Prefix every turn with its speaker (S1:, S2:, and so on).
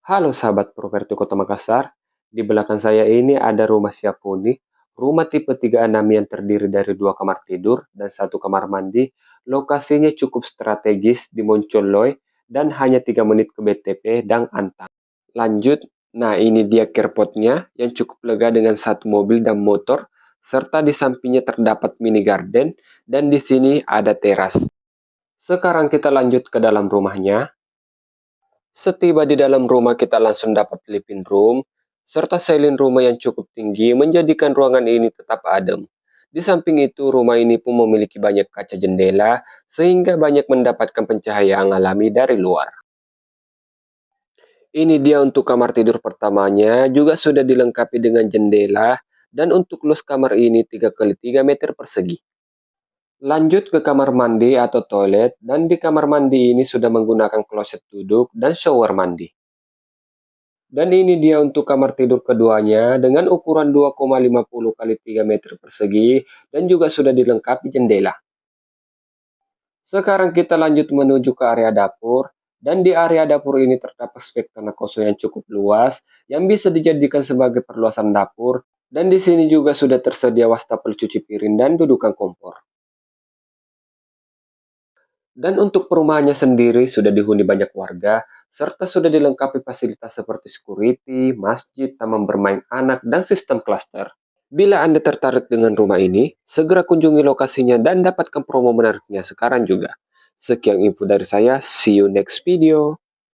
S1: Halo sahabat properti Kota Makassar, di belakang saya ini ada rumah siap huni, rumah tipe 36 yang terdiri dari dua kamar tidur dan satu kamar mandi. Lokasinya cukup strategis di Moncoloy dan hanya 3 menit ke BTP dan Antam. Lanjut, nah ini dia carportnya yang cukup lega dengan satu mobil dan motor, serta di sampingnya terdapat mini garden dan di sini ada teras. Sekarang kita lanjut ke dalam rumahnya. Setiba di dalam rumah kita langsung dapat living room, serta ceiling rumah yang cukup tinggi menjadikan ruangan ini tetap adem. Di samping itu, rumah ini pun memiliki banyak kaca jendela, sehingga banyak mendapatkan pencahayaan alami dari luar. Ini dia untuk kamar tidur pertamanya, juga sudah dilengkapi dengan jendela, dan untuk luas kamar ini 3 kali 3 meter persegi. Lanjut ke kamar mandi atau toilet, dan di kamar mandi ini sudah menggunakan kloset duduk dan shower mandi. Dan ini dia untuk kamar tidur keduanya dengan ukuran 2,50 kali 3 meter persegi dan juga sudah dilengkapi jendela. Sekarang kita lanjut menuju ke area dapur, dan di area dapur ini terdapat spek tanah kosong yang cukup luas yang bisa dijadikan sebagai perluasan dapur, dan di sini juga sudah tersedia wastafel cuci piring dan dudukan kompor. Dan untuk perumahannya sendiri sudah dihuni banyak warga, serta sudah dilengkapi fasilitas seperti security, masjid, taman bermain anak, dan sistem klaster. Bila Anda tertarik dengan rumah ini, segera kunjungi lokasinya dan dapatkan promo menariknya sekarang juga. Sekian info dari saya, see you next video.